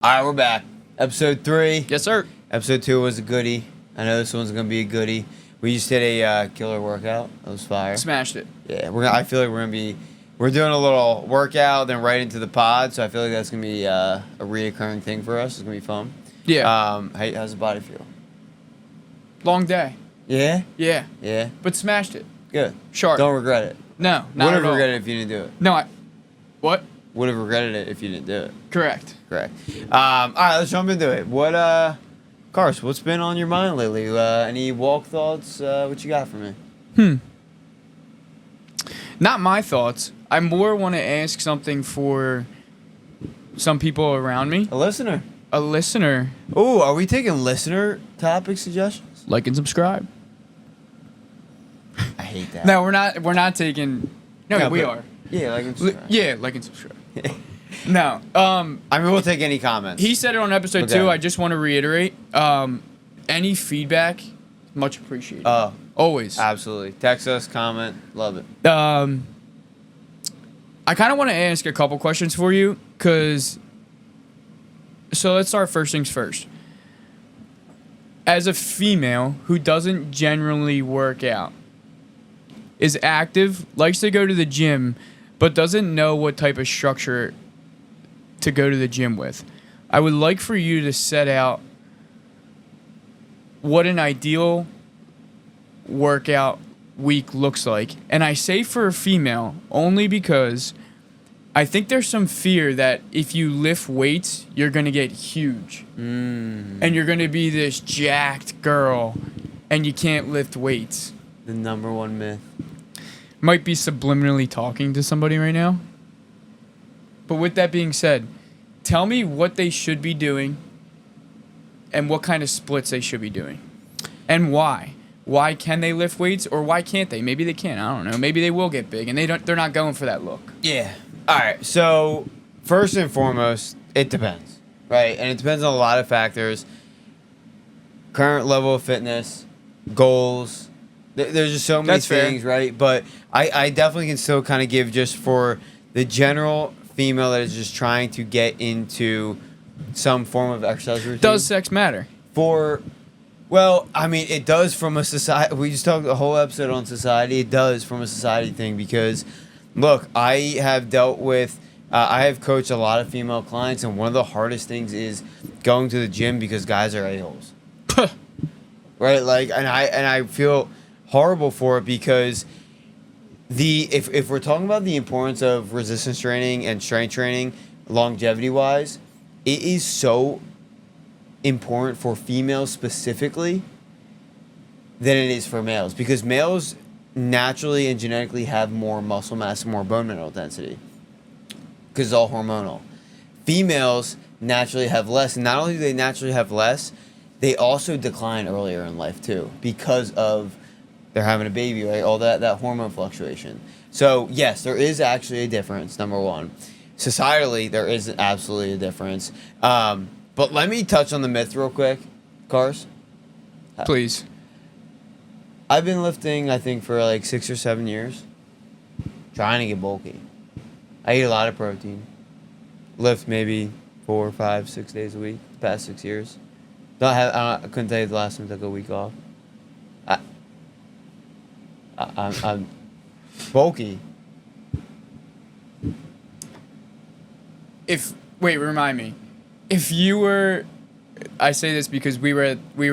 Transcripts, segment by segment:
All right, we're back. Episode 3. Yes, sir. Episode 2 was a goodie. I know this one's going to be a goodie. We just did a killer workout. It was fire. Smashed it. Yeah, I feel like we're doing a little workout, then right into the pod, so I feel like that's going to be a reoccurring thing for us. It's going to be fun. Yeah. How's the body feel? Long day. Yeah? Yeah. Yeah? But smashed it. Good. Sharp. Don't regret it. No, not Would at have all. regretted it if you didn't do it. No, What? Would have regretted it if you didn't do it. Correct. Correct. All right, let's jump into it. Carson, what's been on your mind lately? Any walk thoughts? What you got for me? Not my thoughts. I more want to ask something for some people around me. A listener. A listener. Oh, are we taking listener topic suggestions? Like and subscribe. I hate that. No, we're not taking. No, Yeah, we but- are. Yeah, like and subscribe. Yeah, like and subscribe. No. I mean, we'll take any comments. He said it on episode Okay. 2. I just want to reiterate. Any feedback, much appreciated. Always. Absolutely. Text us, comment, love it. I kind of want to ask a couple questions for you, so let's start first things first. As a female who doesn't generally work out, is active, likes to go to the gym, but doesn't know what type of structure to go to the gym with, I would like for you to set out what an ideal workout week looks like. And I say for a female only because I think there's some fear that if you lift weights, you're going to get huge. And you're going to be this jacked girl and you can't lift weights. The number one myth. Might be subliminally talking to somebody right now. But with that being said, tell me what they should be doing and what kind of splits they should be doing. And why. Why can they lift weights or why can't they? Maybe they can. I don't know. Maybe they will get big and they're not going for that look. Yeah. All right. So, first and foremost, it depends, right? And it depends on a lot of factors. Current level of fitness, goals. There's just so many That's fair. things, right? But I definitely can still kind of give just for the general female that is just trying to get into some form of exercise routine. Does sex matter? Well, I mean, it does from a society. We just talked the whole episode on society. It does from a society thing because, look, I have coached a lot of female clients, and one of the hardest things is going to the gym because guys are a-holes. Right? Like, and I feel horrible for it because if we're talking about the importance of resistance training and strength training, longevity-wise, it is so important for females specifically than it is for males because males naturally and genetically have more muscle mass and more bone mineral density because it's all hormonal. Females naturally have less, and not only do they naturally have less, they also decline earlier in life too because of they're having a baby, right? All that hormone fluctuation. So yes, there is actually a difference, number one. Societally, there is absolutely a difference. But let me touch on the myth real quick, Cars. Please. I've been lifting, I think, for like 6 or 7 years. Trying to get bulky. I eat a lot of protein. Lift maybe 4, 5, 6 days a week. The past 6 years. I couldn't tell you the last time I took a week off. I'm bulky. Wait, remind me. If you were, I say this because we were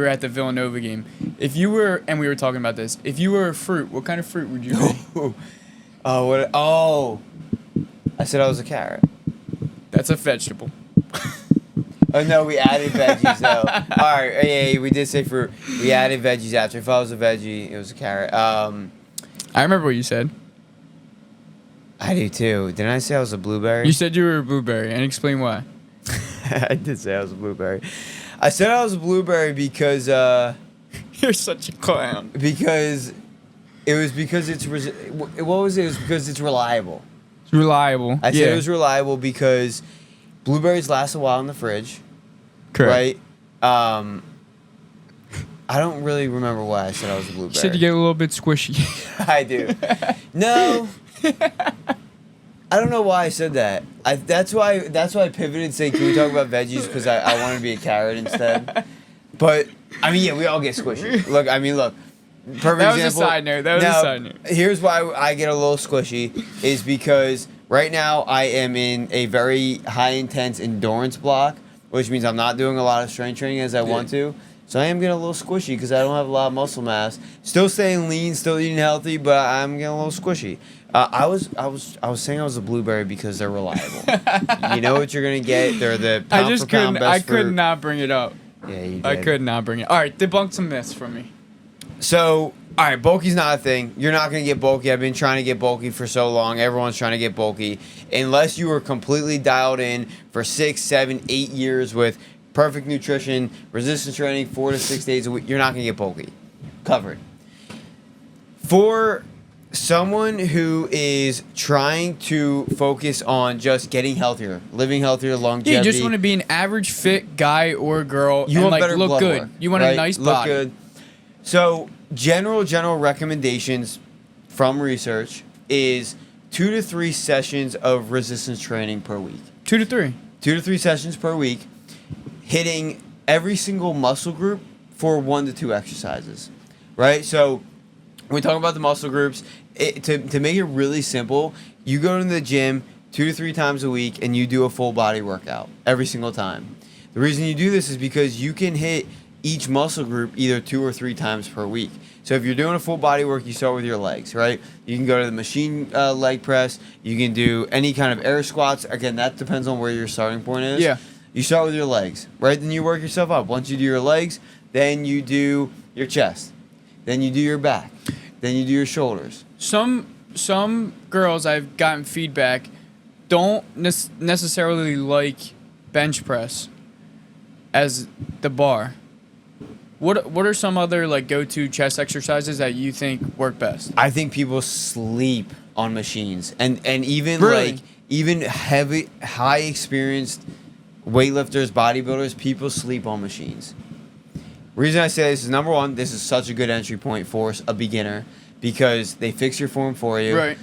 at the Villanova game. If you were, and we were talking about this, if you were a fruit, what kind of fruit would you be? I said I was a carrot. That's a vegetable. Oh no, we added veggies though. All right, yeah, we did say fruit. We added veggies after. If I was a veggie, it was a carrot. I remember what you said. I do too. Didn't I say I was a blueberry? You said you were a blueberry, and explain why. I did say I was a blueberry. I said I was a blueberry because You're such a clown. because it's because it's reliable. It's reliable. I said it was reliable because blueberries last a while in the fridge. correct. Right? I don't really remember why I said I was a blueberry. You said you get a little bit squishy. I do. No. I don't know why I said that. That's why I pivoted and said, can we talk about veggies? Because I wanted to be a carrot instead. But, I mean, yeah, we all get squishy. Look, perfect That was example. a side note. That was a side note. Here's why I get a little squishy is because right now I am in a very high intense endurance block, which means I'm not doing a lot of strength training as I want to. So I am getting a little squishy because I don't have a lot of muscle mass. Still staying lean, still eating healthy, but I'm getting a little squishy. I was saying I was a blueberry because they're reliable. You know what you're gonna get. They're the pound for pound best I could fruit. not bring it up. Yeah, you did. I could not bring it. All right, debunk some myths for me. So, all right, bulky's not a thing. You're not going to get bulky. I've been trying to get bulky for so long. Everyone's trying to get bulky. Unless you were completely dialed in for 6, 7, 8 years with perfect nutrition, resistance training, 4 to 6 days a week, you're not going to get bulky. Covered. For someone who is trying to focus on just getting healthier, living healthier, longevity. Yeah, you just want to be an average fit guy or girl You and want better look blood good. work, You want right? a nice Look body. good. So, general recommendations from research is 2 to 3 sessions of resistance training per week. 2 to 3. 2 to 3 sessions per week, hitting every single muscle group for 1 to 2 exercises, right? So, when we talk about the muscle groups, to make it really simple, you go to the gym 2 to 3 times a week and you do a full body workout every single time. The reason you do this is because you can hit each muscle group either 2 or 3 times per week. So if you're doing a full body work, you start with your legs, right? You can go to the machine leg press. You can do any kind of air squats. Again, that depends on where your starting point is. Yeah. You start with your legs, right? Then you work yourself up. Once you do your legs, then you do your chest. Then you do your back. Then you do your shoulders. Some girls I've gotten feedback don't necessarily like bench press as the bar. What are some other like go-to chest exercises that you think work best? I think people sleep on machines, and even Really? even heavy, high experienced weightlifters, bodybuilders, people sleep on machines. Reason I say this is number one, this is such a good entry point for a beginner because they fix your form for you. Right.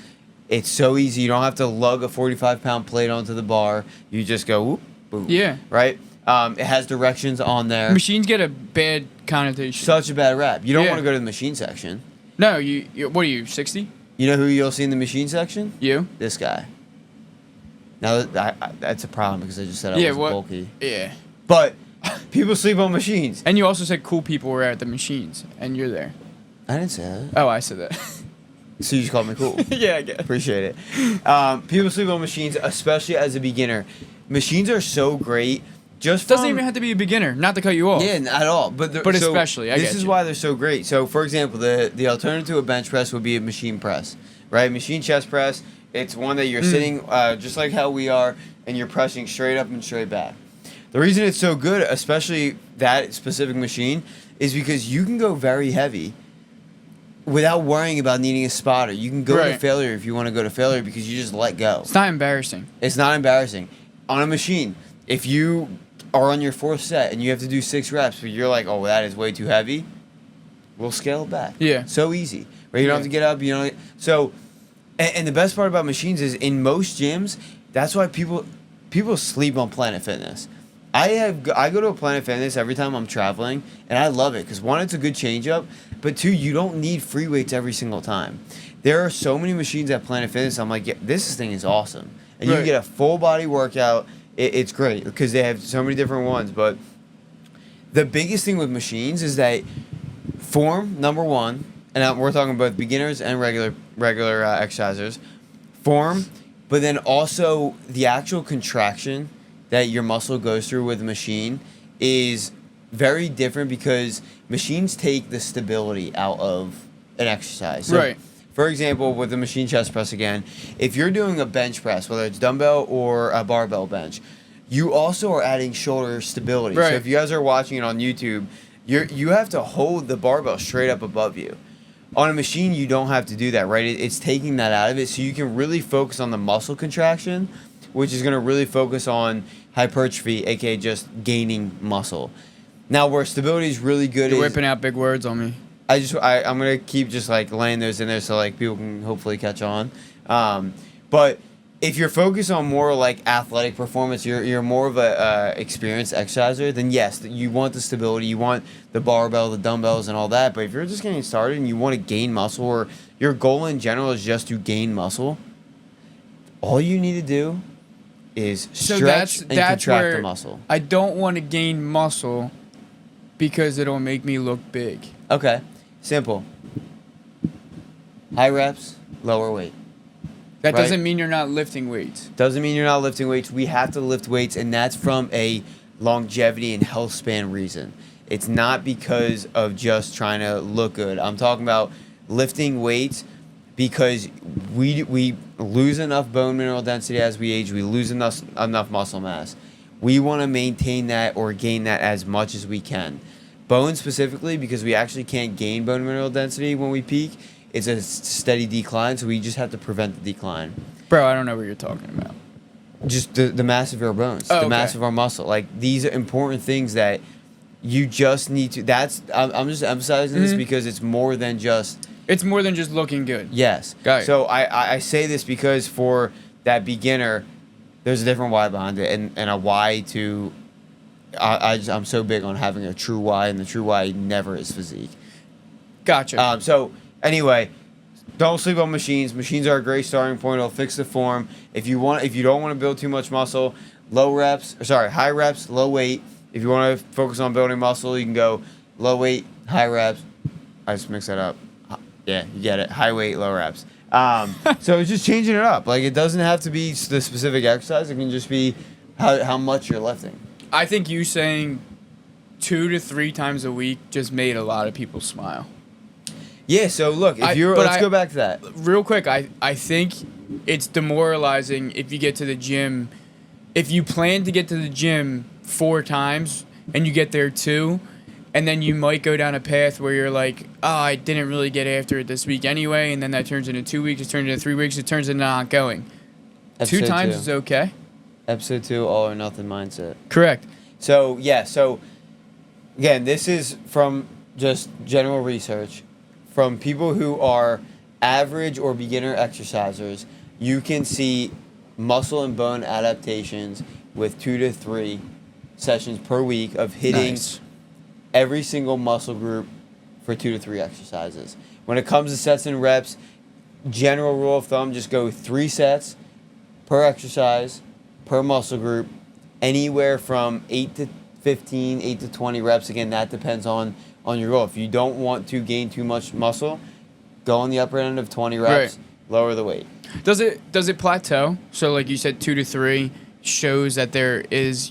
It's so easy. You don't have to lug a 45-pound plate onto the bar. You just go whoop, boom. Yeah. Right. It has directions on there. Machines get a bad connotation. Such a bad rap. You don't Yeah. want to go to the machine section. No, you what are you, 60? You know who you'll see in the machine section? You? This guy. Now that's a problem because I just said I was bulky. Yeah. But people sleep on machines. And you also said cool people were at the machines, and you're there. I didn't say that. Oh, I said that. So you just called me cool. Yeah, I guess. Appreciate it. People sleep on machines, especially as a beginner. Machines are so great. Just Doesn't from, even have to be a beginner. Not to cut you off. Yeah, not at all. But especially, I this get is you. why they're so great. So, for example, the alternative to a bench press would be a machine press, right? Machine chest press. It's one that you're sitting just like how we are, and you're pressing straight up and straight back. The reason it's so good, especially that specific machine, is because you can go very heavy without worrying about needing a spotter. You can go to Right. failure if you want to go to failure because you just let go. It's not embarrassing. It's not embarrassing. On a machine, if you are on your 4th set and you have to do 6 reps, but you're like, oh, that is way too heavy, we'll scale it back. Yeah. So easy. Right? You don't have to get up. You know. So, and the best part about machines is in most gyms, that's why people sleep on Planet Fitness. I go to a Planet Fitness every time I'm traveling, and I love it because one, it's a good change up, but two, you don't need free weights every single time. There are so many machines at Planet Fitness. I'm like, yeah, this thing is awesome, and you Right. get a full body workout. It's great because they have so many different ones. But the biggest thing with machines is that form, number one, and we're talking about beginners and regular exercisers, form, but then also the actual contraction that your muscle goes through with a machine is very different because machines take the stability out of an exercise. So, Right. for example, with the machine chest press again, if you're doing a bench press, whether it's dumbbell or a barbell bench, you also are adding shoulder stability. Right. So if you guys are watching it on YouTube, you have to hold the barbell straight up above you. On a machine, you don't have to do that, right? It's taking that out of it, so you can really focus on the muscle contraction, which is going to really focus on hypertrophy, aka just gaining muscle. Now, where stability is really good You're is whipping out big words on me. I'm gonna keep just like laying those in there so like people can hopefully catch on. But if you're focused on more like athletic performance, you're more of a experienced exerciser, then yes, you want the stability, you want the barbell, the dumbbells, and all that. But if you're just getting started and you want to gain muscle, or your goal in general is just to gain muscle, all you need to do is stretch and contract the muscle. I don't want to gain muscle because it'll make me look big. Okay, simple. High reps, lower weight. That Right. doesn't mean you're not lifting weights. Doesn't mean you're not lifting weights. We have to lift weights, and that's from a longevity and health span reason. It's not because of just trying to look good. I'm talking about lifting weights because we lose enough bone mineral density as we age. We lose enough muscle mass. We want to maintain that or gain that as much as we can. Bone specifically, because we actually can't gain bone mineral density when we peak. It's a steady decline, so we just have to prevent the decline. Bro, I don't know what you're talking about. Just the mass of our bones, Oh, the okay. mass of our muscle. Like, these are important things that you just need to. I'm just emphasizing this because it's more than just. It's more than just looking good. Yes. Got it. So I say this because for that beginner, there's a different why behind it, and a why to. I'm so big on having a true why, and the true why never is physique. Gotcha. So anyway, don't sleep on machines. Machines are a great starting point. It'll fix the form. If you don't want to build too much muscle, high reps, low weight. If you want to focus on building muscle, you can go low weight, high reps. I just mixed that up. Yeah, you get it. High weight, low reps. So it's just changing it up. Like, it doesn't have to be the specific exercise. It can just be how much you're lifting. I think you saying 2 to 3 times a week just made a lot of people smile. Yeah, so look, let's go back to that. Real quick, I think it's demoralizing if you get to the gym. If you plan to get to the gym 4 times and you get there 2, and then you might go down a path where you're like, oh, I didn't really get after it this week anyway, and then that turns into 2 weeks, it turns into 3 weeks, it turns into not going. Episode 2 times 2. is okay. Episode 2, all or nothing mindset. Correct. So, yeah, again, this is from just general research. From people who are average or beginner exercisers, you can see muscle and bone adaptations with 2 to 3 sessions per week of hitting Nice. every single muscle group for 2 to 3 exercises. When it comes to sets and reps, general rule of thumb, just go 3 sets per exercise, per muscle group, anywhere from 8 to 15, 8 to 20 reps. Again, that depends on your goal. If you don't want to gain too much muscle, go on the upper end of 20 reps, lower the weight. Does it plateau? So like you said, 2 to 3 shows that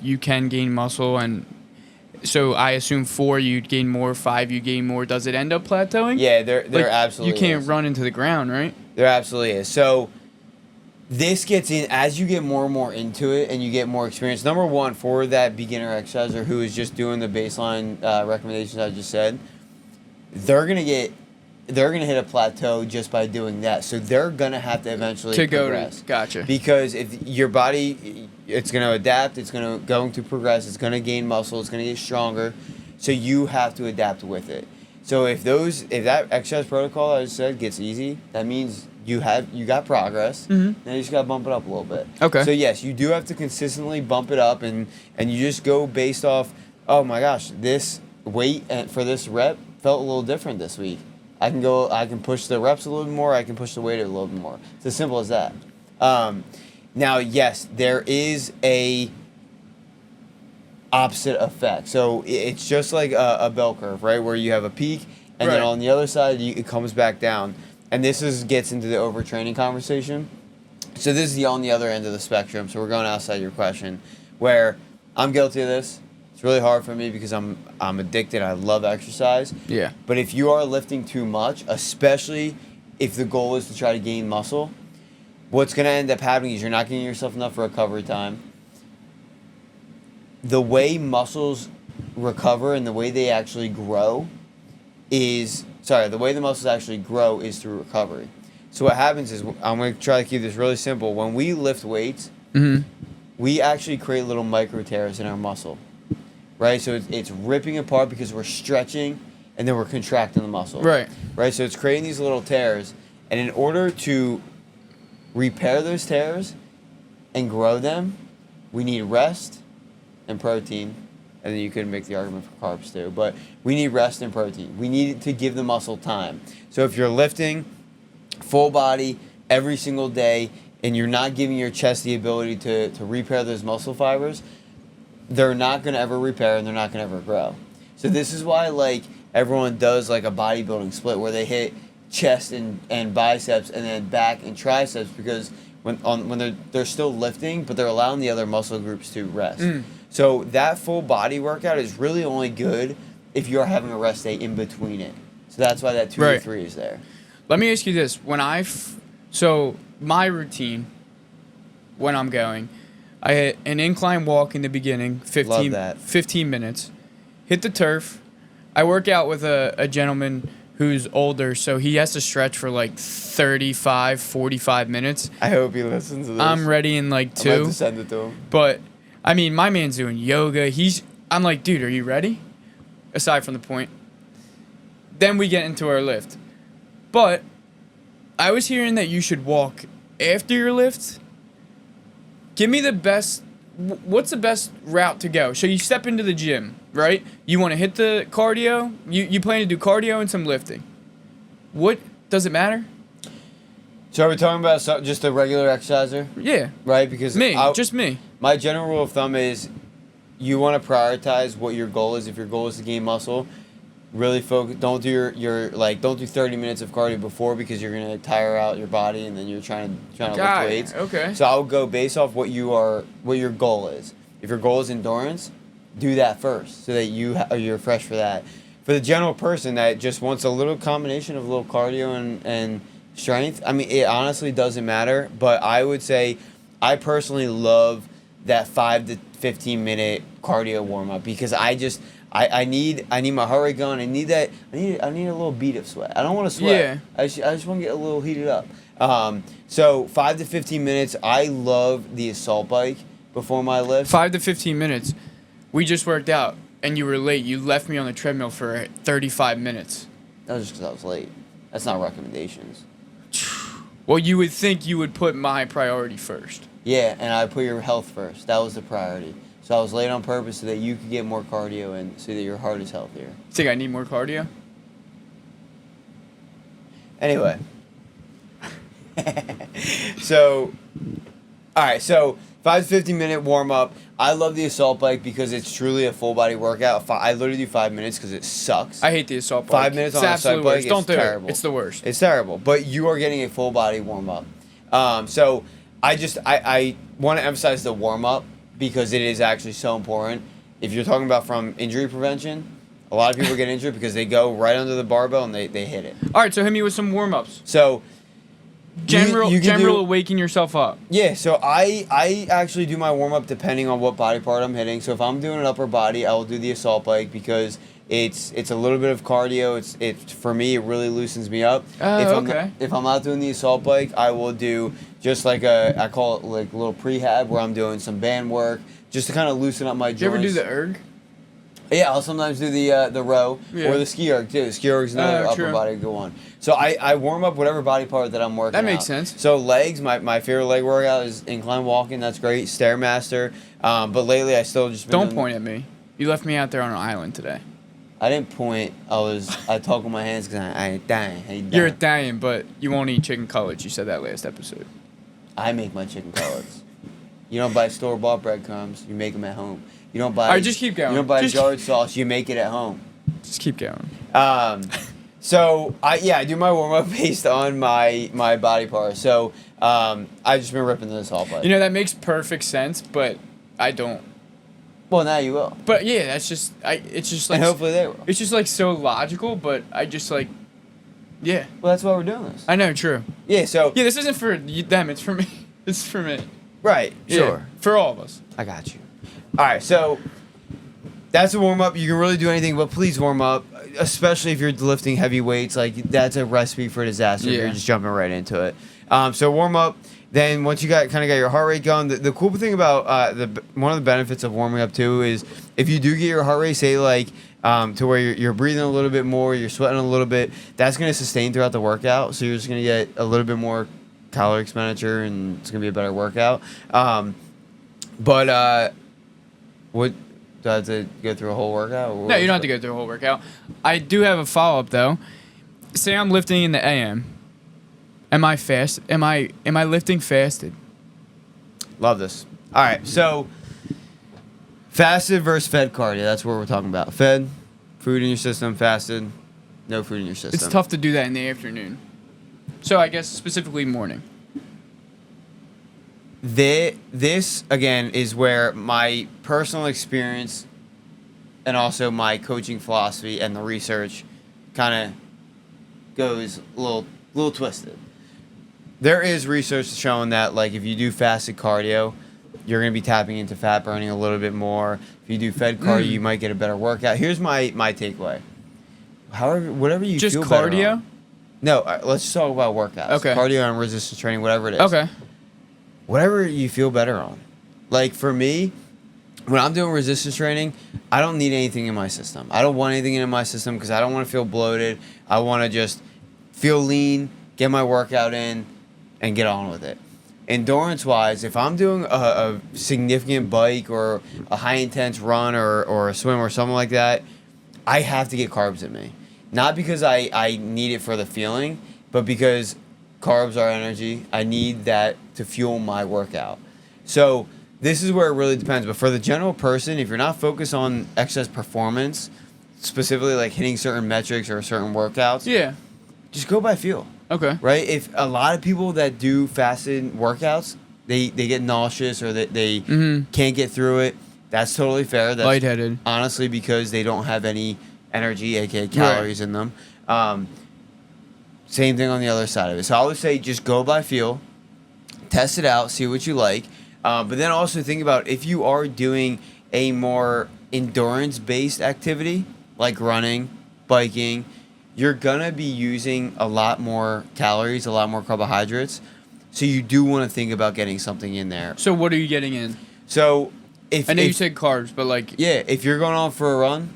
you can gain muscle, and so I assume 4 you'd gain more, 5 you gain more. Does it end up plateauing? Yeah, there Like, absolutely you can't is. run into the ground, right? There absolutely is. So this gets in as you get more and more into it and you get more experience. Number one, for that beginner exerciser who is just doing the baseline recommendations I just said, they're gonna hit a plateau just by doing that. So they're gonna have to eventually progress. Gotcha. Because if your body, it's gonna adapt, it's going to progress, it's gonna gain muscle, it's gonna get stronger. So you have to adapt with it. So if that exercise protocol I just said gets easy, that means you got progress. Mhm. Now you just gotta bump it up a little bit. Okay. So yes, you do have to consistently bump it up, and you just go based off. Oh my gosh, this weight for this rep felt a little different this week. I can push the reps a little bit more. I can push the weight a little bit more. It's as simple as that. Now, yes, there is a opposite effect. So it's just like a bell curve, right? Where you have a peak, and then Right. on the other side, it comes back down. And this gets into the overtraining conversation. So this is on the other end of the spectrum. So we're going outside your question, where I'm guilty of this. It's really hard for me because I'm addicted. I love exercise. Yeah. But if you are lifting too much, especially if the goal is to try to gain muscle, what's going to end up happening is you're not giving yourself enough recovery time. The way muscles recover and the way they actually grow the way the muscles actually grow is through recovery. So what happens is, I'm going to try to keep this really simple. When we lift weights, we actually create little micro tears in our muscle, right? So it's ripping apart because we're stretching and then we're contracting the muscle. Right. Right, so it's creating these little tears. And in order to repair those tears, and grow them, we need rest and protein. And then you could make the argument for carbs too. But we need rest and protein. We need to give the muscle time. So if you're lifting full body every single day and you're not giving your chest the ability to repair those muscle fibers, they're not going to ever repair and they're not going to ever grow. So this is why like everyone does like a bodybuilding split where they hit chest and biceps and then back and triceps, because when they're still lifting, but they're allowing the other muscle groups to rest. So that full body workout is really only good if you're having a rest day in between it. So that's why that 2 to 3 is there. Let me ask you this. So my routine when I'm going, I hit an incline walk in the beginning, 15 minutes. Hit the turf. I work out with a gentleman who's older, so he has to stretch for like 35, 45 minutes. I hope he listens to this. I'm ready in like 2. I'm about to send it to him. But, I mean, my man's doing yoga. I'm like, dude, are you ready? Aside from the point. Then we get into our lift. But I was hearing that you should walk after your lift. Give me the best. What's the best route to go? So you step into the gym, right? You want to hit the cardio. You plan to do cardio and some lifting. What does it matter? So are we talking about just a regular exerciser? Yeah. Right? Because just me. My general rule of thumb is you want to prioritize what your goal is. If your goal is to gain muscle, really focus. Don't do don't do 30 minutes of cardio before, because you're gonna tire out your body and then you're trying to lift weights. Okay. So I'll go based off what your goal is. If your goal is endurance, do that first so that you're fresh for that. For the general person that just wants a little combination of a little cardio and strength, I mean, it honestly doesn't matter. But I would say I personally love that 5 to 15 minute cardio warm up, because I need my heart rate going. I need a little bead of sweat. I don't want to sweat. Yeah. I just want to get a little heated up. So 5 to 15 minutes. I love the assault bike before my lift. 5 to 15 minutes. We just worked out and you were late. You left me on the treadmill for 35 minutes. That was just because I was late. That's not recommendations. Well, you would think you would put my priority first. Yeah, and I put your health first. That was the priority. So I was late on purpose so that you could get more cardio and so that your heart is healthier. Think I need more cardio? Anyway. So 5 to 15 minute warm up. I love the assault bike because it's truly a full body workout. I literally do 5 minutes because it sucks. I hate the assault bike. 5 minutes on the assault bike is terrible. It's the worst. It's terrible. But you are getting a full body warm up. So I want to emphasize the warm up, because it is actually so important. If you're talking about from injury prevention, a lot of people get injured because they go right under the barbell and they hit it. All right, so hit me with some warm-ups. So general waking yourself up. Yeah, so I actually do my warm-up depending on what body part I'm hitting. So if I'm doing an upper body, I will do the assault bike, because it's a little bit of cardio. It's for me, it really loosens me up. If I'm not doing the assault bike, I will do just like I call it like a little prehab, where I'm doing some band work just to kind of loosen up my joints. Do you ever do the erg? Yeah, I'll sometimes do the row or the ski erg too. The ski erg is another upper body to go on. So I warm up whatever body part that I'm working That makes out. sense. So legs, my favorite leg workout is incline walking. That's great. Stairmaster. But lately I still just Don't point at me. You left me out there on an island today. I didn't point. I talk with my hands because I ain't dying. You're Italian, but you won't eat chicken cutlets. You said that last episode. I make my chicken cutlets. You don't buy store-bought breadcrumbs. You make them at home. You don't buy. All right, just keep going. You don't buy jarred sauce. You make it at home. Just keep going. So I do my warm-up based on my body part. So I've just been ripping this off. You know, that makes perfect sense, but I don't. Well, now you will. But yeah, that's just it's just like. And hopefully they will. It's just like so logical, but I just like. Yeah. Well, that's why we're doing this. I know, true. Yeah. So. Yeah, this isn't for them. It's for me. It's for me. Right. Sure. Yeah, for all of us. I got you. All right. So. That's a warm-up. You can really do anything, but please warm up, especially if you're lifting heavy weights. Like, that's a recipe for disaster if you're just jumping right into it. So warm up. Then once you got your heart rate going, the cool thing about one of the benefits of warming up too is if you do get your heart rate, say like to where you're breathing a little bit more, you're sweating a little bit, that's going to sustain throughout the workout. So you're just going to get a little bit more calorie expenditure, and it's gonna be a better workout. But what do I have to go through a whole workout? Or No, you don't have to go through a whole workout. I do have a follow-up, though. Say I'm lifting in the AM. Am I fast? Am I lifting fasted? Love this. All right, so fasted versus fed cardio. That's what we're talking about. Fed, food in your system. Fasted, no food in your system. It's tough to do that in the afternoon. So I guess specifically morning. This again is where my personal experience and also my coaching philosophy and the research kind of goes a little twisted. There is research showing that like if you do fasted cardio, you're going to be tapping into fat burning a little bit more. If you do fed cardio, you might get a better workout. Here's my takeaway. However, whatever you just feel better cardio? on. No, let's just talk about workouts. Okay. Cardio and resistance training, whatever it is. Okay. Whatever you feel better on. Like for me, when I'm doing resistance training, I don't need anything in my system. I don't want anything in my system because I don't want to feel bloated. I want to just feel lean, get my workout in, and get on with it. Endurance-wise, if I'm doing a significant bike or a high-intense run or a swim or something like that, I have to get carbs in me. Not because I need it for the feeling, but because carbs are energy. I need that to fuel my workout. So this is where it really depends. But for the general person, if you're not focused on excess performance, specifically like hitting certain metrics or certain workouts, Yeah. just go by feel. Okay. Right? If a lot of people that do fasted workouts, they get nauseous or they can't get through it, that's totally fair. That's Lightheaded. honestly because they don't have any energy, aka calories in them. Same thing on the other side of it. So I would say just go by feel, test it out, see what you like. But then also think about if you are doing a more endurance-based activity, like running, biking, you're going to be using a lot more calories, a lot more carbohydrates. So you do want to think about getting something in there. So what are you getting in? So I know you said carbs, but like... Yeah, if you're going on for a run,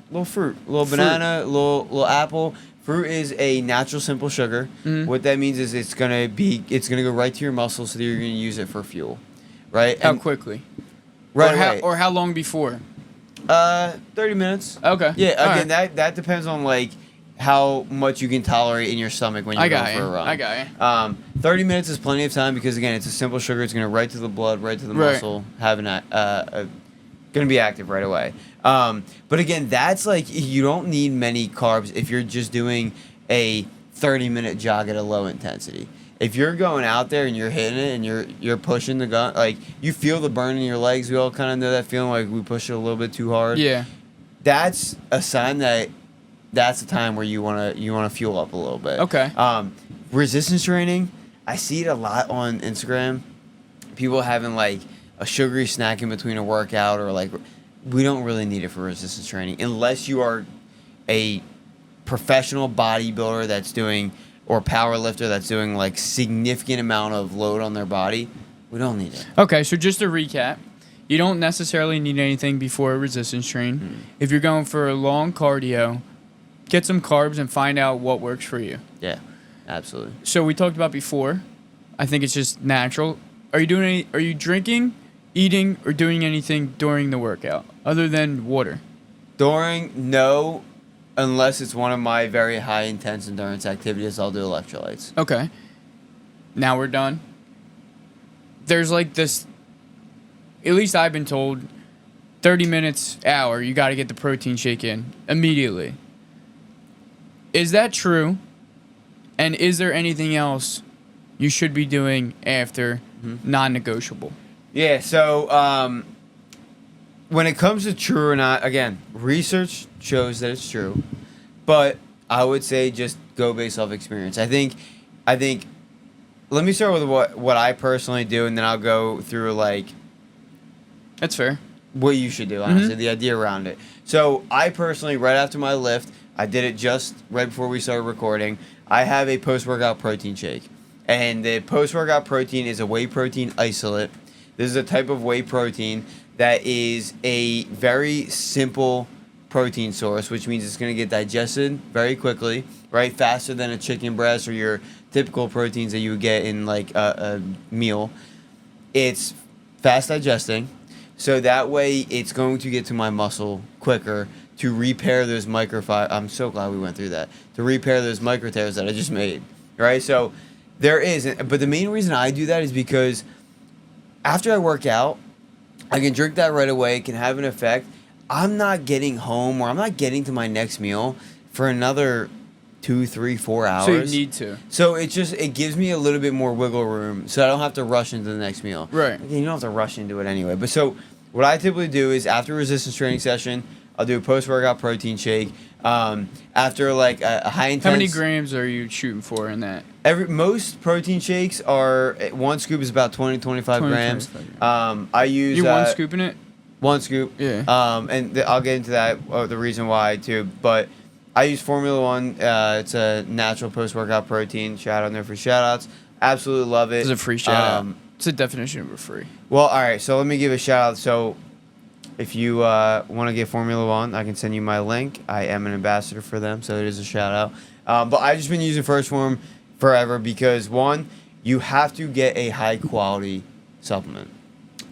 a little fruit, a little banana, a little apple. Fruit is a natural simple sugar. What that means is it's gonna go right to your muscles, so that you're gonna use it for fuel, right? How quickly? Right. Or how long before? 30 minutes. Okay. Yeah. Again, that depends on like how much you can tolerate in your stomach when you're going for a run. I got you. 30 minutes is plenty of time because again, it's a simple sugar. It's gonna right to the blood, right to the muscle, having gonna be active right away. But again, that's like you don't need many carbs if you're just doing a 30-minute jog at a low intensity. If you're going out there and you're hitting it and you're pushing the gun, like you feel the burn in your legs. We all kind of know that feeling, like we push it a little bit too hard. Yeah. That's a sign that that's the time where you wanna fuel up a little bit. Okay. Resistance training, I see it a lot on Instagram. People having like a sugary snack in between a workout, or like we don't really need it for resistance training unless you are a professional bodybuilder that's doing, or power lifter that's doing like significant amount of load on their body. We don't need it. Okay, so just to recap, you don't necessarily need anything before a resistance train. If you're going for a long cardio, get some carbs and find out what works for you. Yeah, absolutely. So we talked about before, I think it's just natural. Are you drinking, eating, or doing anything during the workout other than water? No, unless it's one of my very high intense endurance activities, I'll do electrolytes. Okay. Now we're done. There's like this, at least I've been told, 30 minutes, hour, you got to get the protein shake in immediately. Is that true? And is there anything else you should be doing after non-negotiable? Yeah, so when it comes to true or not, again, research shows that it's true, but I would say just go based off experience. I think let me start with what I personally do, and then I'll go through like That's fair. what you should do, honestly, the idea around it. So I personally, right after my lift, I did it just right before we started recording, I have a post-workout protein shake. And the post-workout protein is a whey protein isolate. This is a type of whey protein that is a very simple protein source, which means it's going to get digested very quickly, right? Faster than a chicken breast or your typical proteins that you would get in like a meal. It's fast digesting, so that way it's going to get to my muscle quicker to repair those I'm so glad we went through that. To repair those micro tears that I just made, right? So there is, but the main reason I do that is because after I work out, I can drink that right away. It can have an effect. I'm not getting home or I'm not getting to my next meal for another 2, 3, 4 hours. So you need to. So it gives me a little bit more wiggle room so I don't have to rush into the next meal. Right. You don't have to rush into it anyway. But so what I typically do is after a resistance training session, I'll do a post-workout protein shake. After like a high intense. How many grams are you shooting for in that? Most protein shakes are, one scoop is about 25 grams. 25 I use. You one scooping it? One scoop. Yeah. I'll get into that, the reason why too. But I use Formula One. It's a natural post-workout protein. Shout out there for shout-outs. Absolutely love it. It's a free shout-out. It's a definition of a free. Well, all right. So let me give a shout-out. So if you want to get Formula One, I can send you my link. I am an ambassador for them, so it is a shout-out. But I've just been using First Form forever because, one, you have to get a high-quality supplement.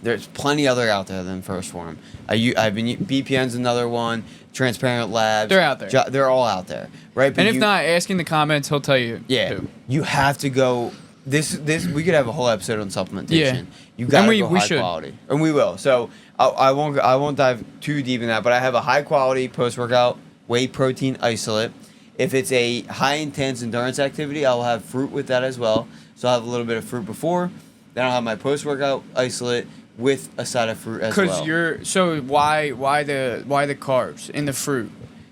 There's plenty other out there than First Form. BPN's another one. Transparent Labs. They're out there. They're all out there, right? But And if not, ask in the comments. He'll tell you. Yeah. Who. You have to go. This we could have a whole episode on supplementation. Yeah. You got to And go we high should. quality, and we will. So I won't dive too deep in that, but I have a high quality post workout whey protein isolate. If it's a high intense endurance activity, I will have fruit with that as well. So I'll have a little bit of fruit before, then I'll have my post workout isolate with a side of fruit as well. Because why the carbs in the fruit?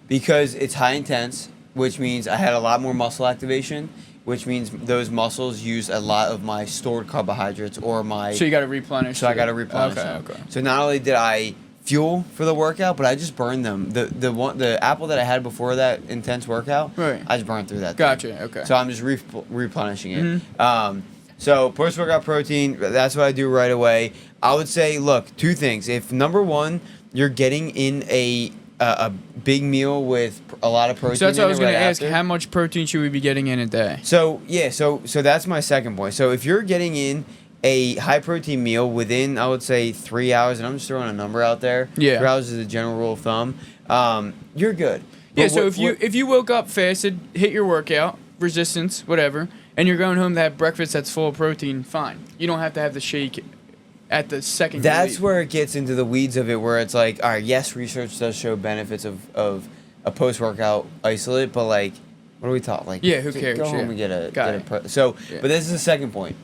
Because it's high intense, which means I had a lot more muscle activation, which means those muscles use a lot of my stored carbohydrates or my. So you got to replenish. So I got to replenish them. Okay. So not only did I fuel for the workout, but I just burned them. The apple that I had before that intense workout, right. I just burned through that. Gotcha. thing. Okay. So I'm just replenishing it. Mm-hmm. So post-workout protein, that's what I do right away. I would say, look, two things. If number one, you're getting in a big meal with a lot of protein. So that's what I was going to ask. How much protein should we be getting in a day? So yeah, so that's my second point. So if you're getting in a high protein meal within, I would say 3 hours, and I'm just throwing a number out there. Yeah. 3 hours is a general rule of thumb. You're good. Yeah. But So if you woke up fasted, hit your workout, resistance, whatever, and you're going home to have breakfast that's full of protein, fine. You don't have to have the shake at the second. That's where it gets into the weeds of it, where it's like, all right, yes, research does show benefits of a post workout isolate, but like, what are we talking? Like, yeah, who cares? Go home and get a but this is the second point.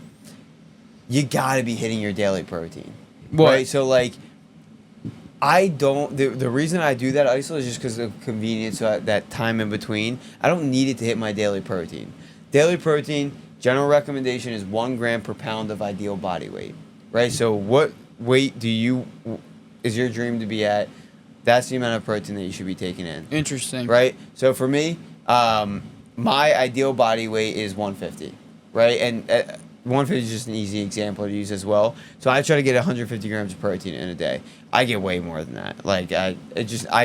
You got to be hitting your daily protein. What? Right? So like, I don't. The reason I do that isolate is just because of convenience. So that time in between, I don't need it to hit my daily protein. Daily protein general recommendation is 1 gram per pound of ideal body weight. Right. So what weight is your dream to be at? That's the amount of protein that you should be taking in. Interesting. Right. So for me, my ideal body weight is 150. Right. And 150 is just an easy example to use as well. So I try to get 150 grams of protein in a day. I get way more than that. Like I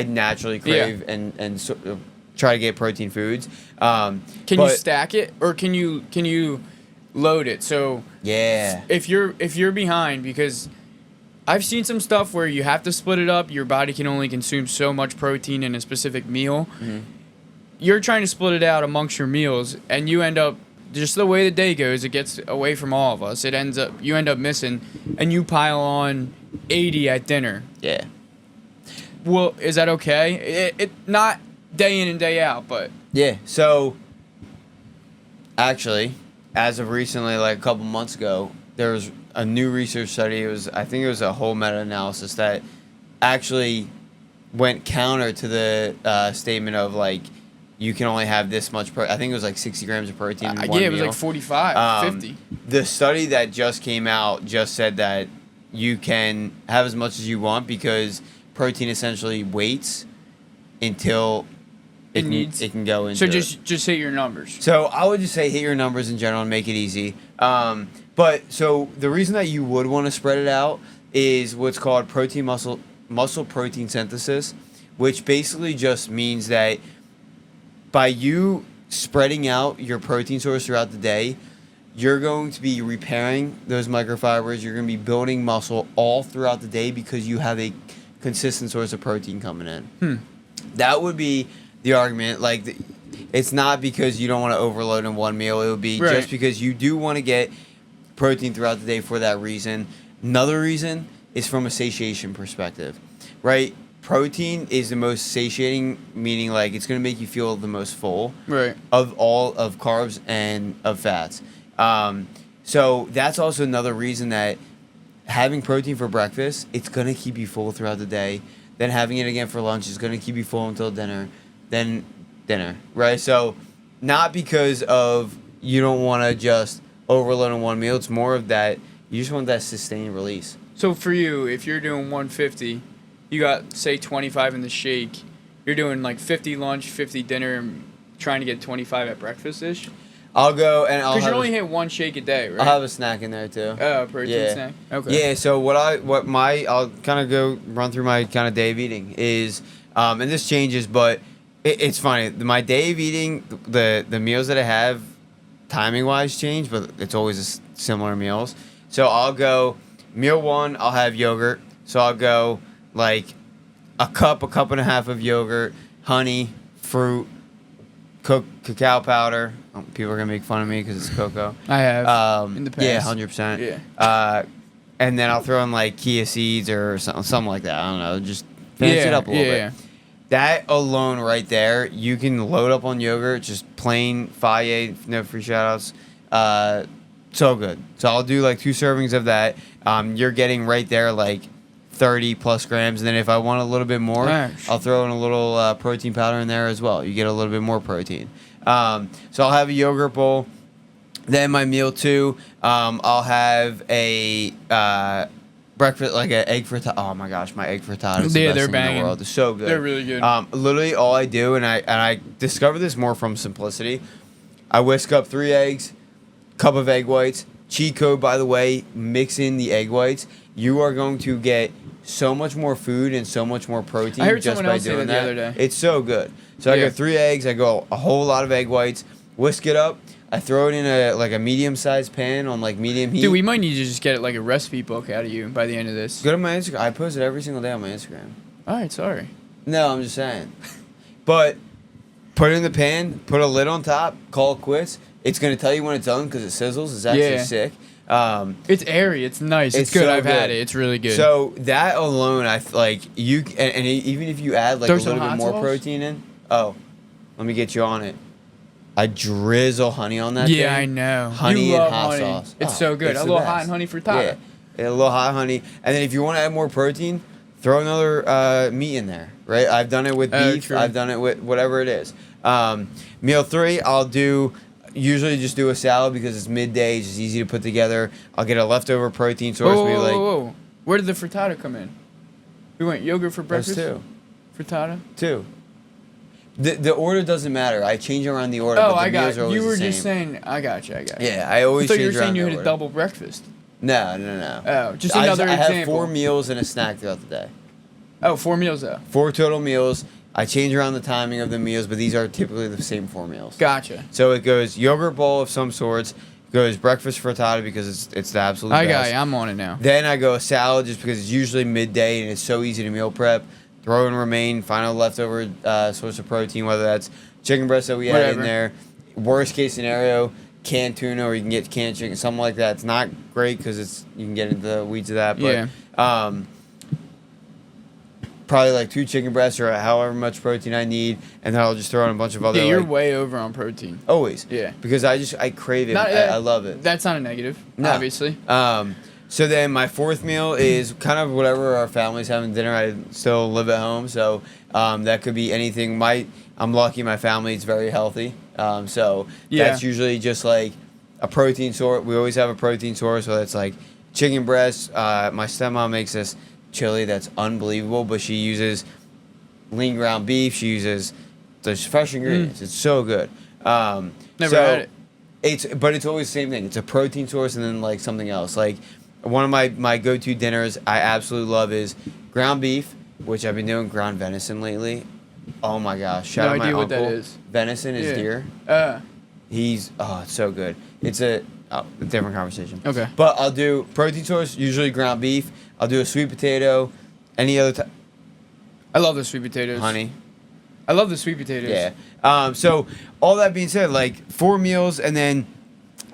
naturally crave and try to get protein foods. Can you stack it or can you load it? So yeah, if you're behind, because I've seen some stuff where you have to split it up. Your body can only consume so much protein in a specific meal. Mm-hmm. You're trying to split it out amongst your meals, and you end up. Just the way the day goes, it gets away from all of us. You end up missing, and you pile on 80 at dinner. Yeah. Well, is that okay? It not day in and day out, but yeah. So actually, as of recently, like a couple months ago, there was a new research study. I think it was a whole meta-analysis that actually went counter to the statement of like. You can only have this much I think it was like 60 grams of protein in one meal. Yeah, it was like 45, 50. The study that just came out just said that you can have as much as you want because protein essentially waits until it can go into. So just hit your numbers. So I would just say hit your numbers in general and make it easy. But so the reason that you would want to spread it out is what's called muscle protein synthesis, which basically just means that by you spreading out your protein source throughout the day, you're going to be repairing those microfibers. You're going to be building muscle all throughout the day because you have a consistent source of protein coming in. That would be the argument. Like, it's not because you don't want to overload in one meal. It would be just because you do want to get protein throughout the day for that reason. Another reason is from a satiation perspective, right? Protein is the most satiating, meaning like it's going to make you feel the most full of all of carbs and of fats. So that's also another reason that having protein for breakfast, it's going to keep you full throughout the day. Then having it again for lunch is going to keep you full until dinner. Then dinner, right? So not because of you don't want to just overload on one meal. It's more of that you just want that sustained release. So for you, if you're doing 150, you got, say, 25 in the shake. You're doing like 50 lunch, 50 dinner, and trying to get 25 at breakfast-ish? I'll go and I'll. Because you only hit one shake a day, right? I'll have a snack in there too. Oh, protein snack. Okay. Yeah. So I'll kind of go run through my kind of day of eating is, and this changes, but it's funny. My day of eating, the meals that I have, timing wise change, but it's always similar meals. So I'll go meal one. I'll have yogurt. So I'll go like a cup and a half of yogurt, honey, fruit, cacao powder. People are gonna make fun of me because it's cocoa. I have in the past. Yeah, 100%. Yeah. And then I'll throw in like chia seeds or something like that. I don't know, just fancy it up a little bit. That alone right there, you can load up on yogurt, just plain Faye, no free shoutouts. So good. So I'll do like 2 servings of that. You're getting right there like 30 plus grams. And then if I want a little bit more, I'll throw in a little protein powder in there as well. You get a little bit more protein. So I'll have a yogurt bowl. Then my meal 2, I'll have a breakfast, like an egg frittata. Oh my gosh, my egg frittata is the best thing in the world. It's so good. They're really good. Literally all I do, and I discovered this more from simplicity. I whisk up 3 eggs, cup of egg whites. Cheat code, by the way, mix in the egg whites. You are going to get so much more food and so much more protein just by doing that. The other day. It's so good. So I go 3 eggs. I go a whole lot of egg whites. Whisk it up. I throw it in a medium-sized pan on like medium heat. Dude, we might need to just get like a recipe book out of you by the end of this. Go to my Instagram. I post it every single day on my Instagram. All right, sorry. No, I'm just saying. But put it in the pan. Put a lid on top. Call it quits. It's gonna tell you when it's done because it sizzles. It's actually sick. It's airy. It's nice. It's good. So I've had it. It's really good. So that alone, I like you, and even if you add like a little bit more protein in. Oh, let me get you on it. I drizzle honey on that. Yeah, thing. I know. Honey and hot sauce. It's so good. A little hot and honey frittata. Yeah, a little hot honey, and then if you want to add more protein, throw another meat in there. Right? I've done it with beef. True. I've done it with whatever it is. Meal 3, I'll usually just do a salad because it's midday. It's just easy to put together. I'll get a leftover protein source. Whoa. Where did the frittata come in? We went yogurt for breakfast? Those 2. Frittata? 2. The order doesn't matter. I change around the order. Oh, but the I got meals are always you. You were the same. just saying, I got you. Yeah, I always I thought change you were saying you around had a double breakfast. No. Oh, just another I example. have 4 meals and a snack throughout the day. Oh, 4 meals though. 4 total meals. I change around the timing of the meals, but these are typically the same 4 meals. Gotcha. So it goes yogurt bowl of some sorts, goes breakfast frittata because it's the absolute best. I got you. I'm on it now. Then I go a salad just because it's usually midday and it's so easy to meal prep. Throw in romaine, final leftover source of protein, whether that's chicken breast that we had in there. Worst case scenario, canned tuna, or you can get canned chicken, something like that. It's not great because you can get into the weeds of that. But, probably like 2 chicken breasts or however much protein I need, and then I'll just throw in a bunch of other. Yeah, you're way over on protein. Always. Yeah. Because I crave it. I love it. That's not a negative, obviously. So then my 4th meal is kind of whatever our family's having dinner. I still live at home, so that could be anything. I'm lucky my family is very healthy, so that's usually just like a protein source. We always have a protein source, so that's like chicken breast. My stepmom makes this chili that's unbelievable, but she uses lean ground beef. She uses those fresh ingredients. It's so good. Never had it. It's always the same thing. It's a protein source and then like something else. Like one of my go-to dinners I absolutely love is ground beef, which I've been doing ground venison lately. Oh my gosh! No Shout out my idea uncle. what that is. Venison is Yeah. deer. It's so good. It's a different conversation. Okay. But I'll do protein source, usually ground beef. I'll do a sweet potato. Any other I love the sweet potatoes. honey. I love the sweet potatoes. Yeah. So all that being said, like 4 meals, and then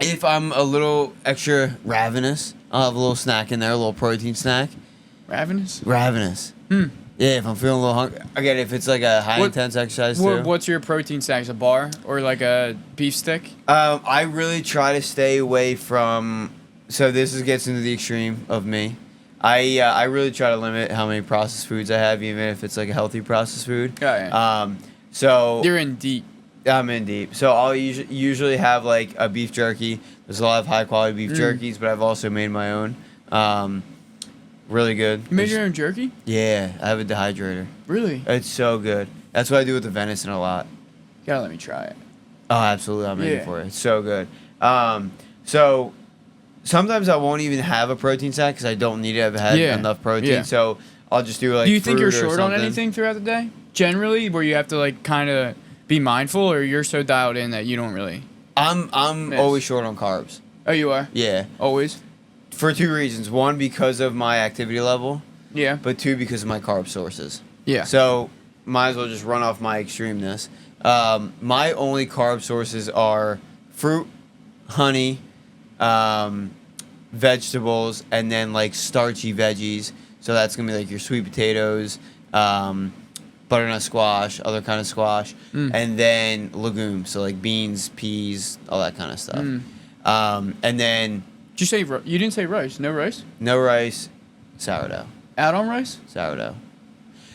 if I'm a little extra ravenous, I'll have a little snack in there, a little protein snack. Ravenous? Ravenous. Yeah, if I'm feeling a little hungry. Again, if it's like a high intense exercise too. What's your protein snacks? A bar or like a beef stick? I really try to stay away from. So this gets into the extreme of me. I really try to limit how many processed foods I have, even if it's like a healthy processed food. Oh, yeah. So You're in deep. I'm in deep. So I'll usually have like a beef jerky. There's a lot of high quality beef jerkies, but I've also made my own. Really good. You made your own jerky? Yeah, I have a dehydrator. Really? It's so good. That's what I do with the venison a lot. You gotta let me try it. Oh, absolutely. I'll make Yeah. it for you. It's so good. So sometimes I won't even have a protein snack because I don't need to have had Yeah. enough protein. Yeah. So I'll just do like. Do you think you're fruit or short on something. anything throughout the day? Generally, where you have to like kind of be mindful, or you're so dialed in that you don't really? I'm Miss. always short on carbs. Oh, you are? Yeah. Always? For 2 reasons. One, because of my activity level, Yeah. but 2, because of my carb sources. Yeah. So might as well just run off my extremeness. My only carb sources are fruit, honey, vegetables, and then like starchy veggies. So that's gonna be like your sweet potatoes, butternut squash, other kind of squash, and then legumes. So like beans, peas, all that kind of stuff. And then Did you say you didn't say rice? No rice? no rice, sourdough. Out on rice? Sourdough.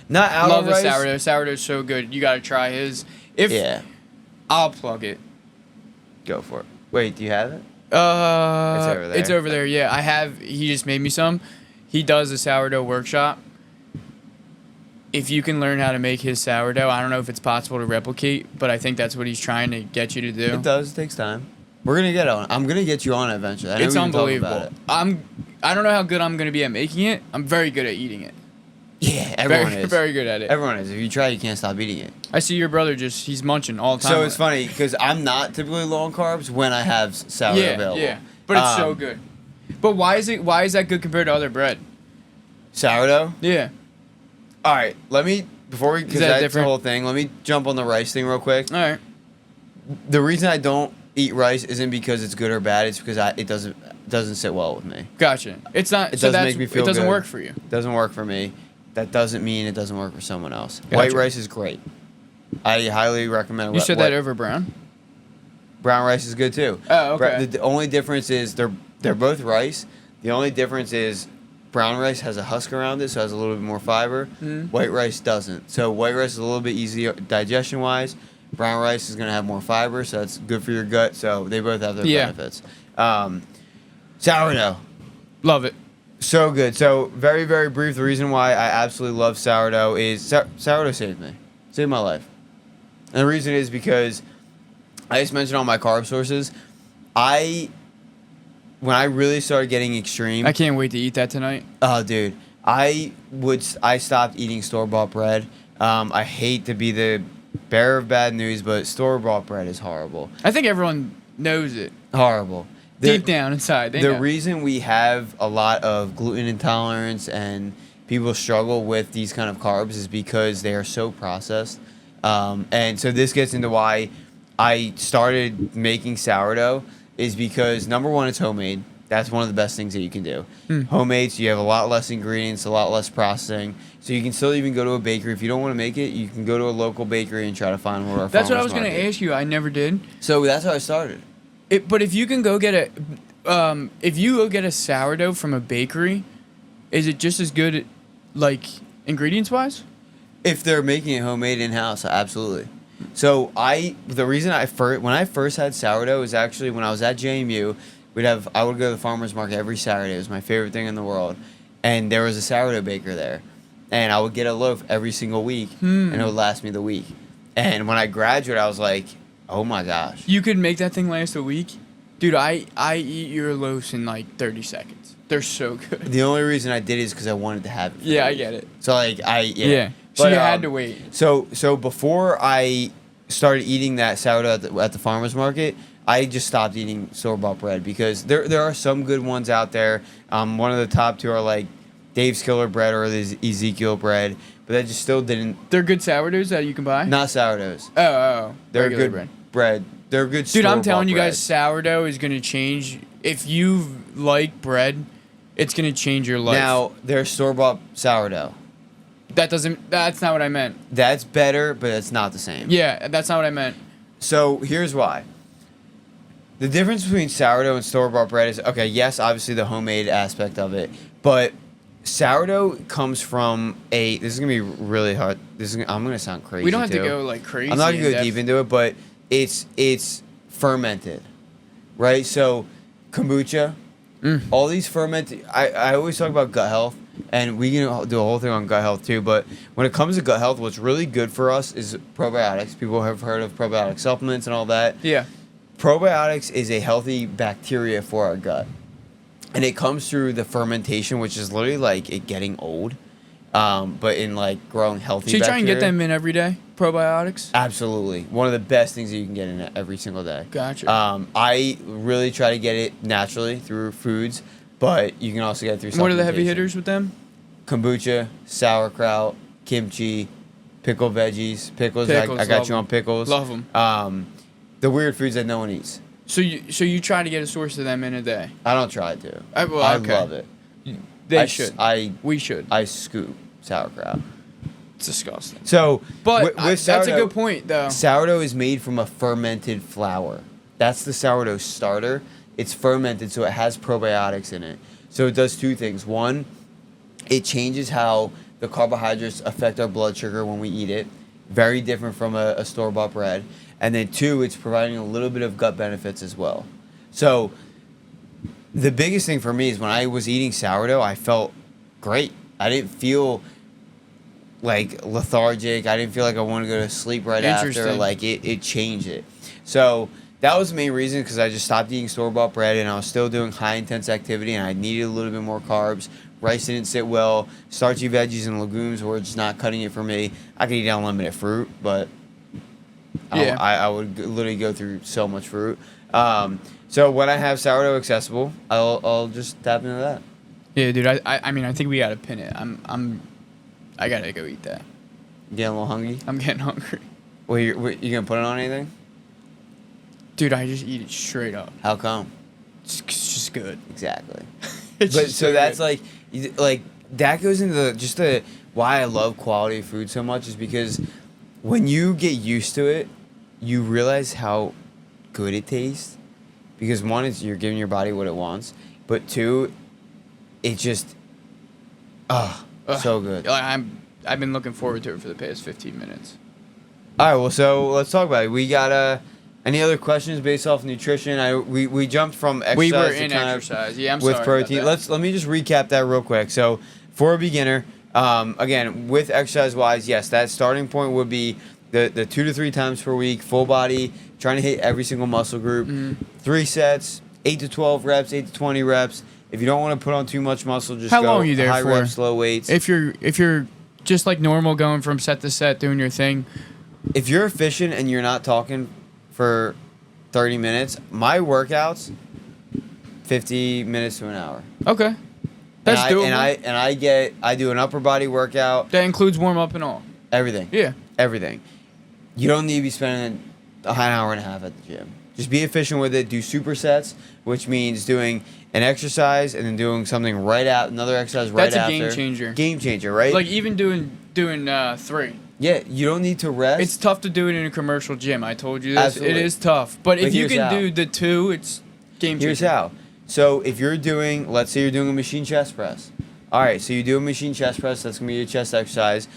Not out Love of the rice. sourdough. Sourdough's so good. You gotta try his. Yeah, I'll plug it. go for it. Wait, do you have it? It's over there. over there. Yeah, I have. He just made me some. He does a sourdough workshop. If you can learn how to make his sourdough, I don't know if it's possible to replicate, but I think that's what he's trying to get you to do. It does. It takes time. We're gonna get on. I'm gonna get you on it eventually. I know It's we've been talking unbelievable. about it. I don't know how good I'm gonna be at making it. I'm very good at eating it. Yeah, everyone Very, is. very good at it. Everyone is. If you try, you can't stop eating it. I see your brother he's munching all the time. So it's funny because I'm not typically low on carbs when I have sourdough available. Yeah, but it's so good. But why is that good compared to other bread? Sourdough. Yeah. All right. Before we because that that's the different? whole thing. Let me jump on the rice thing real quick. All right. The reason I don't eat rice isn't because it's good or bad. It's because it doesn't sit well with me. Gotcha. It's not. It so doesn't that's, make me feel It doesn't good. work for you. It doesn't work for me. That doesn't mean it doesn't work for someone else. Gotcha. White rice is great. I highly recommend. You said that over brown. Brown rice is good too. Oh, okay. The only difference is they're both rice. The only difference is brown rice has a husk around it, so it has a little bit more fiber. White rice doesn't. So white rice is a little bit easier digestion wise. Brown rice is gonna have more fiber, so that's good for your gut. So they both have their benefits. Sourdough. Love it. So good. So very, very brief. The reason why I absolutely love sourdough is sourdough saved me. Saved my life. And the reason is because I just mentioned all my carb sources. When I really started getting extreme. I can't wait to eat that tonight. Oh, dude. I stopped eating store-bought bread. I hate to be the bearer of bad news, but store-bought bread is horrible. I think everyone knows it. Horrible. Deep down inside. They The know. reason we have a lot of gluten intolerance and people struggle with these kind of carbs is because they are so processed. And so this gets into why I started making sourdough is because, number one, it's homemade. That's one of the best things that you can do. Homemade, so you have a lot less ingredients, a lot less processing. So you can still even go to a bakery. If you don't want to make it, you can go to a local bakery and try to find one of our That's what I farmers was going to market. ask you. I never did. So that's how I started. But if you can go get a sourdough from a bakery, is it just as good, like ingredients wise? If they're making it homemade in-house, absolutely. So the reason when I first had sourdough was actually when I was at JMU. I would go to the farmer's market every Saturday. It was my favorite thing in the world. And there was a sourdough baker there. And I would get a loaf every single week, and it would last me the week. And when I graduated, I was like, oh my gosh. You could make that thing last a week? Dude, I eat your loaves in like 30 seconds. They're so good. The only reason I did it is because I wanted to have it. Yeah, I get it. So like Yeah. So But, you had to wait. So before I started eating that sourdough at the farmer's market, I just stopped eating store-bought bread because there are some good ones out there. One of the top two are like Dave's Killer Bread or the Ezekiel bread, but that just still didn't. They're good sourdoughs that you can buy? Not sourdoughs. Oh. They're Regular good bread. They're good. Dude, I'm telling you bread. guys, sourdough is gonna change. If you like bread, it's gonna change your life. Now they're store-bought sourdough. That's not what I meant. That's better, but it's not the same. Yeah, that's not what I meant. So here's why. The difference between sourdough and store-bought bread is, okay, yes, obviously the homemade aspect of it, but sourdough comes from this is going to be really hard. I'm going to sound crazy, We don't have too. to go like crazy. I'm not going to go in-depth. deep into it, but it's fermented, right? So kombucha, all these fermented, I always talk about gut health, and we can do a whole thing on gut health too, but when it comes to gut health, what's really good for us is probiotics. People have heard of probiotic supplements and all that. Yeah. Probiotics is a healthy bacteria for our gut. And it comes through the fermentation, which is literally like it getting old, but in like growing healthy So you bacteria. try and get them in every day? Probiotics? Absolutely. One of the best things that you can get in every single day. Gotcha. I really try to get it naturally through foods, but you can also get it through What are the heavy supplementation. hitters with them? Kombucha, sauerkraut, kimchi, pickled veggies, pickles. Pickles, I got love you on pickles. Love them. The weird foods that no one eats. So you try to get a source of them in a day? I don't try to. I love it. They should. We should. should. I scoop sauerkraut. It's disgusting. So, But with that's a sourdough- good point, though. Sourdough is made from a fermented flour. That's the sourdough starter. It's fermented, so it has probiotics in it. So it does two things. One, it changes how the carbohydrates affect our blood sugar when we eat it. Very different from a store-bought bread. And then two, it's providing a little bit of gut benefits as well. So the biggest thing for me is when I was eating sourdough, I felt great. I didn't feel like lethargic. I didn't feel like I wanted to go to sleep right after. Interesting. Like it changed it. So that was the main reason, because I just stopped eating store-bought bread and I was still doing high-intense activity and I needed a little bit more carbs. Rice didn't sit well. Starchy veggies and legumes were just not cutting it for me. I could eat unlimited fruit, but Yeah. I would literally go through so much fruit. So when I have sourdough accessible, I'll just tap into that. Yeah, dude. I mean, I think we gotta pin it. I gotta go eat that. Getting a little hungry? I'm getting hungry. Well, you gonna put it on anything? Dude, I just eat it straight up. How come? It's just good. Exactly. It's But just so that's good. like that goes into the why I love quality food so much, is because when you get used to it, you realize how good it tastes. Because one, is you're giving your body what it wants, but two, it just so good. I've been looking forward to it for the past 15 minutes. All right, well, so let's talk about it. We got any other questions based off nutrition? We jumped from exercise. We were to in kind of exercise. Yeah, I'm with sorry protein. about that. Let me just recap that real quick. So for a beginner, again, with exercise wise, yes, that starting point would be the 2 to 3 times per week, full body, trying to hit every single muscle group. 3 sets, 8 to 12 reps, 8 to 20 reps. If you don't want to put on too much muscle, just How go long are you there high for? reps, low weights. If you're just like normal, going from set to set, doing your thing. If you're efficient and you're not talking for 30 minutes, my workouts 50 minutes to an hour. Okay, that's doable. And I do an upper body workout, That includes warm up and all. everything. Yeah. Everything. You don't need to be spending an hour and a half at the gym. Just be efficient with it. Do supersets, which means doing an exercise and then doing something right out, another exercise right That's a after. game changer. Game changer, right? Like even doing 3. yeah, you don't need to rest. It's tough to do it in a commercial gym. I told you this. Absolutely. It is tough. But if you here's can how. do the 2, it's game changer. Here's how. So if you're doing, let's say you're doing a machine chest press. All right, so you do a machine chest press. That's gonna be your chest exercise.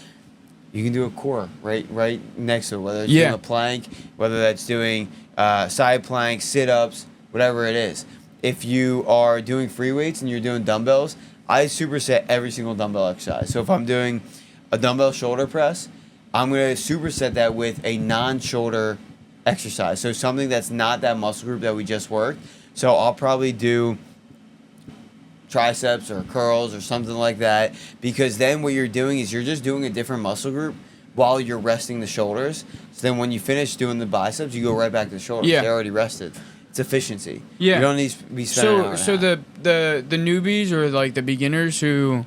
You can do a core right next to it, whether it's doing a plank, whether that's doing side plank, sit-ups, whatever it is. If you are doing free weights and you're doing dumbbells, I superset every single dumbbell exercise. So if I'm doing a dumbbell shoulder press, I'm going to superset that with a non-shoulder exercise. So something that's not that muscle group that we just worked. So I'll probably do triceps or curls or something like that, because then what you're doing is you're just doing a different muscle group while you're resting the shoulders. So then when you finish doing the biceps, you go right back to the shoulders. Yeah. They're already rested. It's efficiency. Yeah. You don't need to be spending an hour So and a half. the newbies or like the beginners who,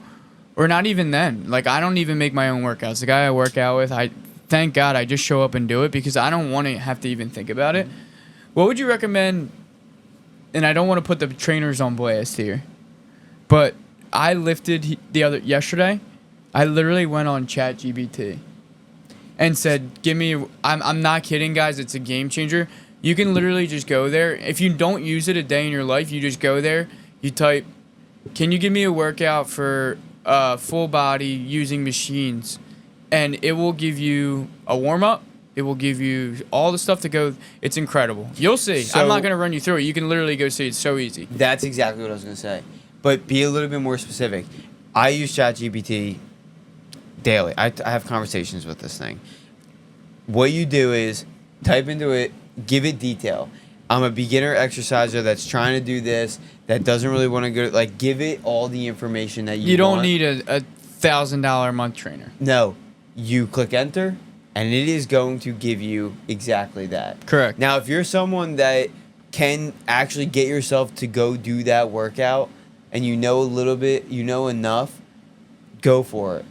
or not even then, like I don't even make my own workouts. The guy I work out with, thank God I just show up and do it because I don't want to have to even think about it. What would you recommend? And I don't want to put the trainers on blast here, but I lifted yesterday. I literally went on ChatGPT and said, "Give me." I'm not kidding, guys. It's a game changer. You can literally just go there. If you don't use it a day in your life, you just go there. You type, "Can you give me a workout for full body using machines?" And it will give you a warm up. It will give you all the stuff to go. It's incredible. You'll see. So- I'm not going to run you through it. You can literally go see. It's so easy. That's exactly what I was going to say. But be a little bit more specific. I use ChatGPT daily. I have conversations with this thing. What you do is type into it, give it detail. I'm a beginner exerciser that's trying to do this, that doesn't really want to go. Like, give it all the information that you don't want. need a $1,000 a month trainer. No. You click enter, and it is going to give you exactly that. Correct. Now, if you're someone that can actually get yourself to go do that workout and you know a little bit, you know enough, go for it.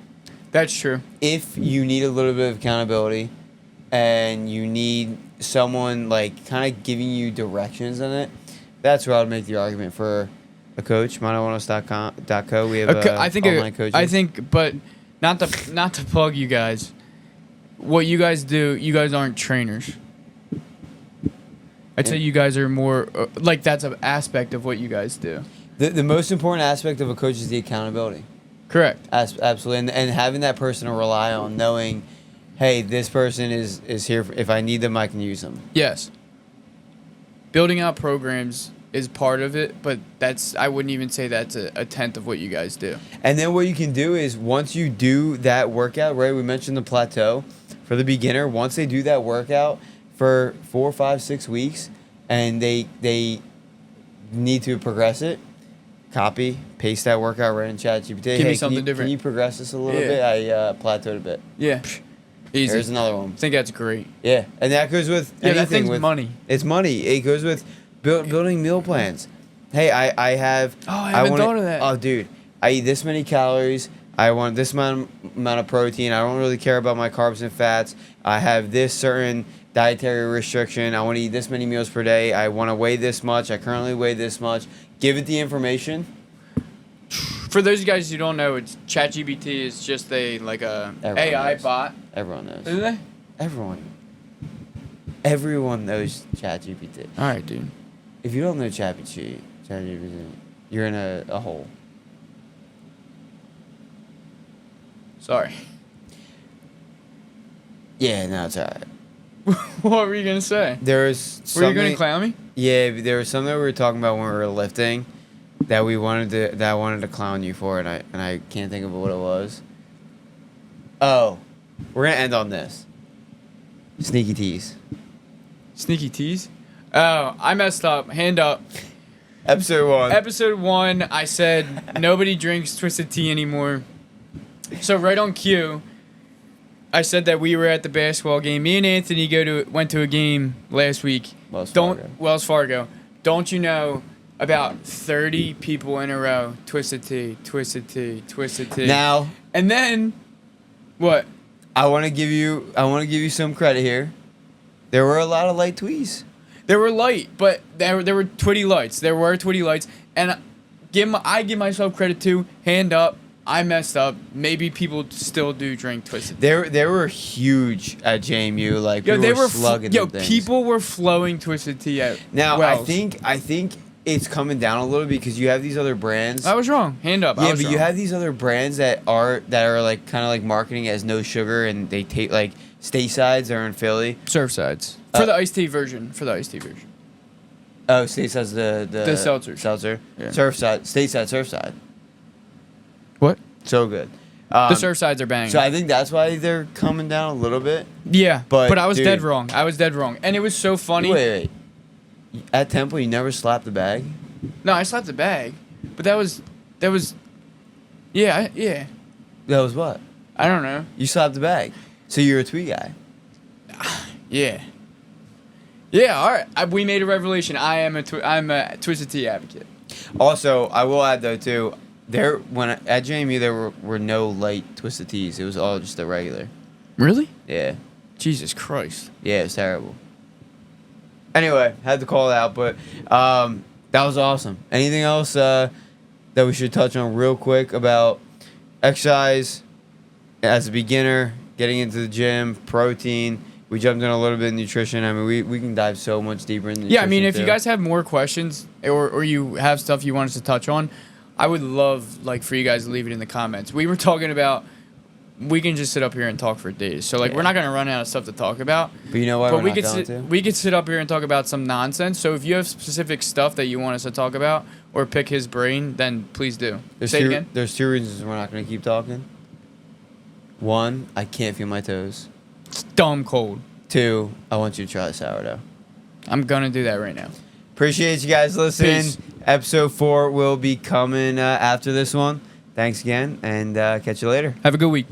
That's true. If you need a little bit of accountability and you need someone like kind of giving you directions in it, that's where I would make the argument for a coach. ManoWellness.co. We have online coaching. But not to plug you guys. What you guys do, you guys aren't trainers. I'd say you guys are more like that's an aspect of what you guys do. The most important aspect of a coach is the accountability. Correct. Absolutely, and having that person to rely on, knowing, hey, this person is here. If I need them, I can use them. Yes. Building out programs is part of it, but I wouldn't even say that's a tenth of what you guys do. And then what you can do is once you do that workout, right? We mentioned the plateau for the beginner. Once they do that workout for 4, 5, 6 weeks, and they need to progress it, copy, paste that workout right in ChatGPT. Give me something different. Can you progress this a little bit? I plateaued a bit. Yeah. Easy. There's another one. I think that's great. Yeah, and that goes with Yeah, anything. that thing's with money. It's money. It goes with building meal plans. Hey, I have. Oh, I haven't thought of that. Oh, dude, I eat this many calories. I want this amount of protein. I don't really care about my carbs and fats. I have this certain dietary restriction. I want to eat this many meals per day. I want to weigh this much. I currently weigh this much. Give it the information. For those guys who don't know, it's ChatGPT is just a Everyone AI knows. bot. Everyone knows. Is they? Everyone knows ChatGPT. All right, dude. If you don't know ChatGPT, you're in a hole. Sorry. Yeah, no, it's alright. What were you gonna say? There was Were you something. gonna clown me? Yeah, there was something we were talking about when we were lifting that I wanted to clown you for, and I can't think of what it was. Oh, we're gonna end on this. Sneaky teas. Sneaky teas? Oh, I messed up. Hand up. Episode 1. Episode 1, I said nobody drinks twisted tea anymore. So right on cue, I said that we were at the basketball game. Me and Anthony went to a game last week. Wells Fargo. Don't you know about 30 people in a row twisted tea, twisted tea, twisted tea. Now, And then what? I want to give you some credit here. There were a lot of light tweets. They were light, but there were Twitty lights. There were Twitty lights, and I give myself credit too. Hand up, I messed up. Maybe people still do drink twisted. They were huge at JMU. Like Yo, people were slugging them things. people were flowing twisted tea at Now Wells. I think it's coming down a little because you have these other brands. I was wrong. Hand up. Yeah, but you have these other brands that are like kind of like marketing as no sugar, and they take like Statesides are in Philly. Surfsides for the iced tea version. Oh, Stateside's the seltzer. Seltzer. Yeah. Surfside. Stateside. Surfside. What? So good. The Surfsides are banging. So I think that's why they're coming down a little bit. Yeah, But, I was dude. dead wrong. And it was so funny. Wait. At Temple, you never slapped the bag. No, I slapped the bag, but that was That was. Yeah, yeah. That was what? I don't know. You slapped the bag. So you're a tweet guy. Yeah. Yeah, all right. We made a revelation. I'm a Twisted Tea advocate. Also, I will add though too, at JMU there were no light Twisted Teas. It was all just the regular. Really? Yeah. Jesus Christ. Yeah, it was terrible. Anyway, had to call it out, but that was awesome. Anything else that we should touch on real quick about exercise as a beginner, getting into the gym, protein? We jumped in a little bit of nutrition. I mean, we can dive so much deeper into nutrition. Yeah, I mean, if too. you guys have more questions or you have stuff you want us to touch on, I would love for you guys to leave it in the comments. We were talking about we can just sit up here and talk for days. So we're not gonna run out of stuff to talk about. But you know what? But we could sit up here and talk about some nonsense. So if you have specific stuff that you want us to talk about or pick his brain, then please do. Say it again. There's two reasons we're not gonna keep talking. One, I can't feel my toes. It's dumb cold. 2, I want you to try the sourdough. I'm gonna do that right now. Appreciate you guys listening. Peace. Episode 4 will be coming after this one. Thanks again, and catch you later. Have a good week.